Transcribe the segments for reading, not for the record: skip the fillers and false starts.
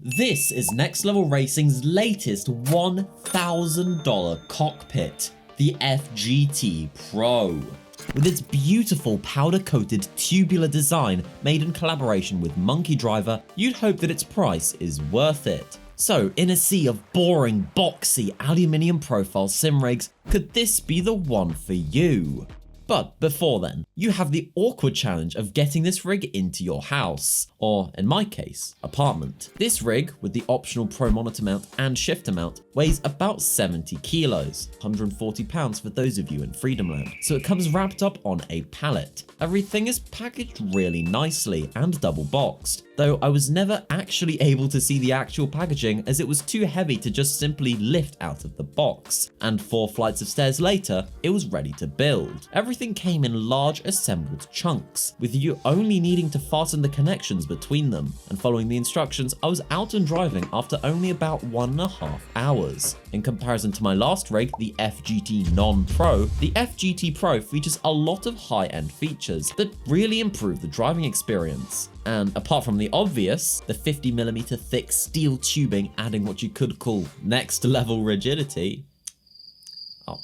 This is Next Level Racing's latest $1,000 cockpit, the F-GT PRO. With its beautiful powder-coated tubular design made in collaboration with Monkey Driver, you'd hope that its price is worth it. So, in a sea of boring, boxy, aluminium profile simrigs, could this be the one for you? But before then, you have the awkward challenge of getting this rig into your house, or in my case, apartment. This rig, with the optional Pro monitor mount and shifter mount, weighs about 70 kilos, 140 pounds for those of you in Freedomland, so it comes wrapped up on a pallet. Everything is packaged really nicely and double boxed, though I was never actually able to see the actual packaging as it was too heavy to just simply lift out of the box, and 4 flights of stairs later, it was ready to build. Everything came in large assembled chunks, with you only needing to fasten the connections between them, and following the instructions, I was out and driving after only about 1.5 hours. In comparison to my last rig, the F-GT Non-Pro, the F-GT PRO features a lot of high-end features that really improve the driving experience. And apart from the obvious, the 50mm thick steel tubing adding what you could call next level rigidity,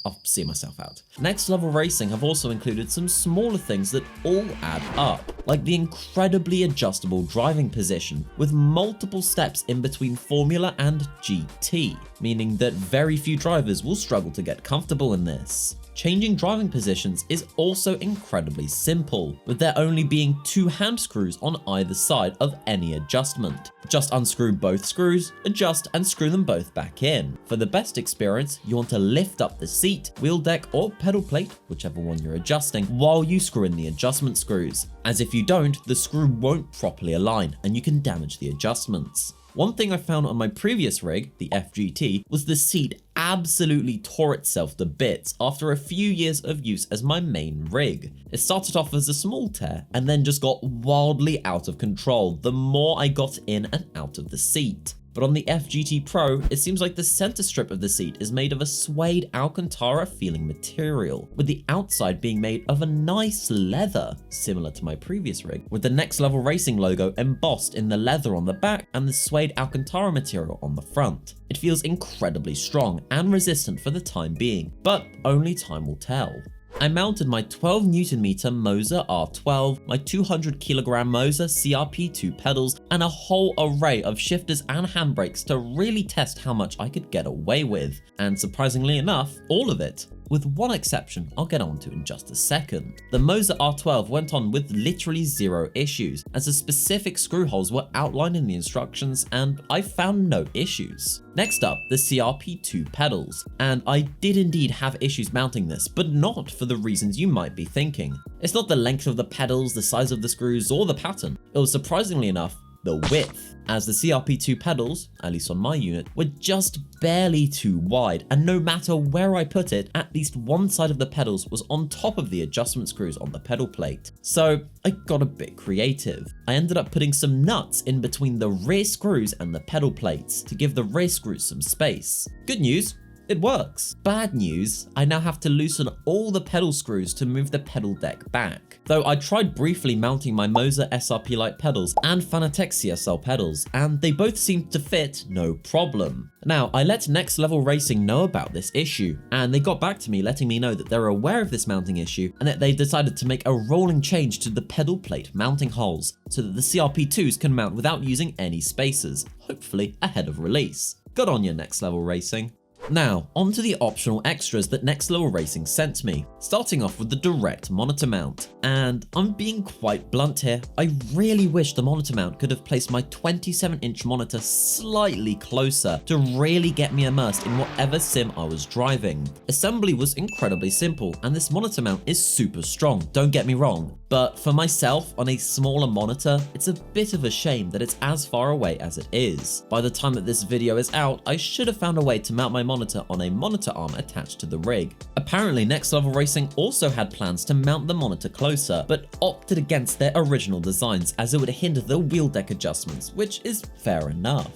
I'll see myself out. Next Level Racing have also included some smaller things that all add up, like the incredibly adjustable driving position with multiple steps in between Formula and GT, meaning that very few drivers will struggle to get comfortable in this. Changing driving positions is also incredibly simple, with there only being 2 hand screws on either side of any adjustment. Just unscrew both screws, adjust and screw them both back in. For the best experience, you want to lift up the seat, wheel deck or pedal plate, whichever one you're adjusting, while you screw in the adjustment screws, as if you don't, the screw won't properly align and you can damage the adjustments. One thing I found on my previous rig, the F-GT, was the seat absolutely tore itself to bits after a few years of use as my main rig. It started off as a small tear and then just got wildly out of control the more I got in and out of the seat. But on the F-GT PRO, it seems like the center strip of the seat is made of a suede Alcantara feeling material, with the outside being made of a nice leather, similar to my previous rig, with the Next Level Racing logo embossed in the leather on the back and the suede Alcantara material on the front. It feels incredibly strong and resistant for the time being, but only time will tell. I mounted my 12Nm Moser R12, my 200kg Moser CRP2 pedals, and a whole array of shifters and handbrakes to really test how much I could get away with. And surprisingly enough, all of it. With one exception I'll get onto in just a second. The Moser R12 went on with literally 0 issues, as the specific screw holes were outlined in the instructions and I found no issues. Next up, the CRP2 pedals, and I did indeed have issues mounting this, but not for the reasons you might be thinking. It's not the length of the pedals, the size of the screws, or the pattern. It was surprisingly enough, the width, as the CRP2 pedals, at least on my unit, were just barely too wide, and no matter where I put it, at least one side of the pedals was on top of the adjustment screws on the pedal plate. So I got a bit creative. I ended up putting some nuts in between the rear screws and the pedal plates to give the rear screws some space. Good news, it works. Bad news, I now have to loosen all the pedal screws to move the pedal deck back. Though I tried briefly mounting my Moser SRP Lite pedals and Fanatec CSL pedals, and they both seemed to fit no problem. Now, I let Next Level Racing know about this issue, and they got back to me letting me know that they're aware of this mounting issue and that they decided to make a rolling change to the pedal plate mounting holes so that the CRP2s can mount without using any spacers, hopefully ahead of release. Good on you, Next Level Racing. Now, onto the optional extras that Next Level Racing sent me, starting off with the direct monitor mount. And I'm being quite blunt here, I really wish the monitor mount could have placed my 27-inch monitor slightly closer to really get me immersed in whatever sim I was driving. Assembly was incredibly simple, and this monitor mount is super strong, don't get me wrong. But for myself, on a smaller monitor, it's a bit of a shame that it's as far away as it is. By the time that this video is out, I should have found a way to mount my monitor on a monitor arm attached to the rig. Apparently, Next Level Racing also had plans to mount the monitor closer, but opted against their original designs as it would hinder the wheel deck adjustments, which is fair enough.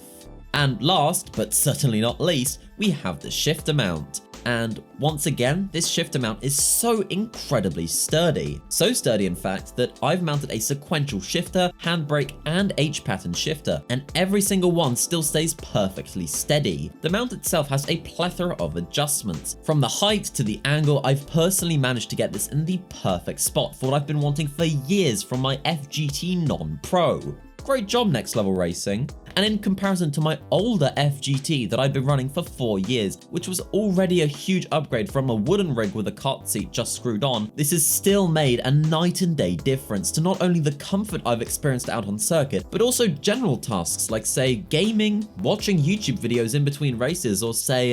And last, but certainly not least, we have the shifter mount. And once again, this shifter mount is so incredibly sturdy. So sturdy in fact that I've mounted a sequential shifter, handbrake and H-pattern shifter, and every single one still stays perfectly steady. The mount itself has a plethora of adjustments. From the height to the angle, I've personally managed to get this in the perfect spot for what I've been wanting for years from my F-GT non-pro. Great job, Next Level Racing. And in comparison to my older F-GT that I'd been running for 4 years, which was already a huge upgrade from a wooden rig with a cart seat just screwed on, this has still made a night and day difference to not only the comfort I've experienced out on circuit, but also general tasks like, say, gaming, watching YouTube videos in between races, or say,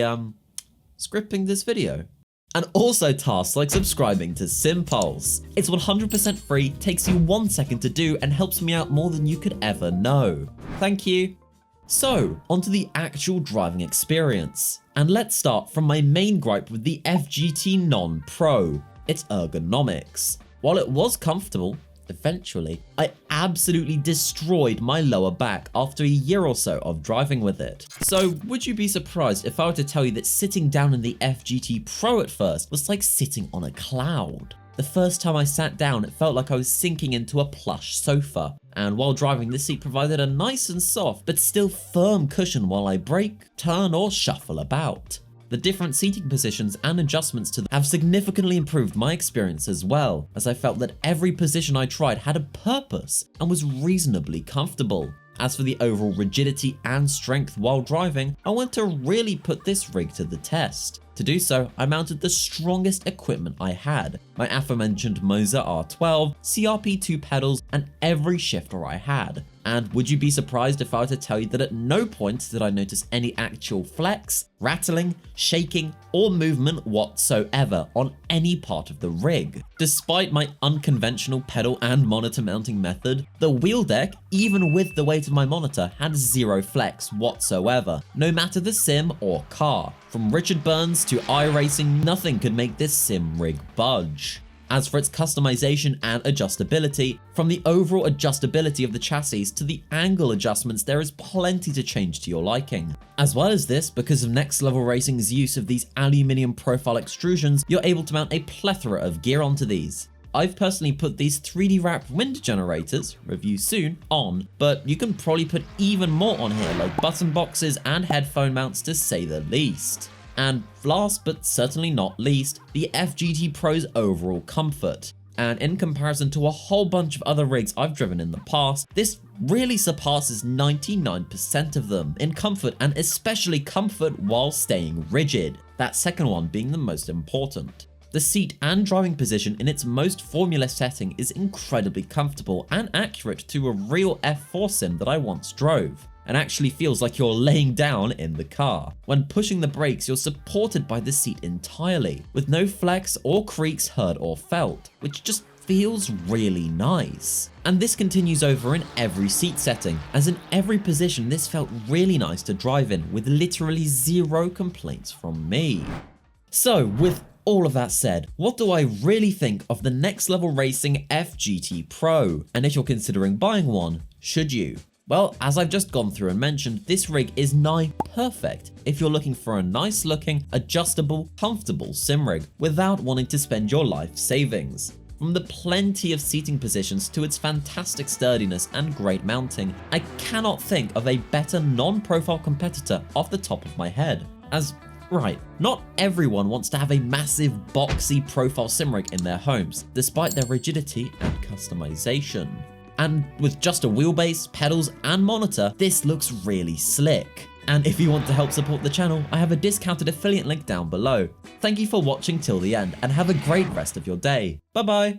scripting this video. And also tasks like subscribing to SimPulse. It's 100% free, takes you 1 second to do, and helps me out more than you could ever know. Thank you. So, onto the actual driving experience. And let's start from my main gripe with the F-GT non-pro, its ergonomics. While it was comfortable, eventually, I absolutely destroyed my lower back after a year or so of driving with it. So would you be surprised if I were to tell you that sitting down in the F-GT Pro at first was like sitting on a cloud? The first time I sat down, it felt like I was sinking into a plush sofa. And while driving, this seat provided a nice and soft, but still firm cushion while I brake, turn or shuffle about. The different seating positions and adjustments to them have significantly improved my experience as well, as I felt that every position I tried had a purpose and was reasonably comfortable. As for the overall rigidity and strength while driving, I want to really put this rig to the test. To do so, I mounted the strongest equipment I had, my aforementioned Moser R12, CRP2 pedals, and every shifter I had. And would you be surprised if I were to tell you that at no point did I notice any actual flex, rattling, shaking, or movement whatsoever on any part of the rig? Despite my unconventional pedal and monitor mounting method, the wheel deck, even with the weight of my monitor, had zero flex whatsoever, no matter the sim or car. From Richard Burns to iRacing, nothing could make this sim rig budge. As for its customization and adjustability, from the overall adjustability of the chassis to the angle adjustments, there is plenty to change to your liking. As well as this, because of Next Level Racing's use of these aluminium profile extrusions, you're able to mount a plethora of gear onto these. I've personally put these 3D wrap wind generators, review soon, on, but you can probably put even more on here, like button boxes and headphone mounts to say the least. And last but certainly not least, the F-GT Pro's overall comfort. And in comparison to a whole bunch of other rigs I've driven in the past, this really surpasses 99% of them in comfort, and especially comfort while staying rigid, that second one being the most important. The seat and driving position in its most formula setting is incredibly comfortable and accurate to a real F4 sim that I once drove, and actually feels like you're laying down in the car. When pushing the brakes, you're supported by the seat entirely, with no flex or creaks heard or felt, which just feels really nice. And this continues over in every seat setting, as in every position this felt really nice to drive in, with literally zero complaints from me. So with all of that said, what do I really think of the Next Level Racing F-GT Pro? And if you're considering buying one, should you? Well, as I've just gone through and mentioned, this rig is nigh perfect if you're looking for a nice looking, adjustable, comfortable sim rig without wanting to spend your life savings. From the plenty of seating positions to its fantastic sturdiness and great mounting, I cannot think of a better non-profile competitor off the top of my head. As right, not everyone wants to have a massive boxy profile sim rig in their homes, despite their rigidity and customization. And with just a wheelbase, pedals, and monitor, this looks really slick. And if you want to help support the channel, I have a discounted affiliate link down below. Thank you for watching till the end, and have a great rest of your day. Bye bye!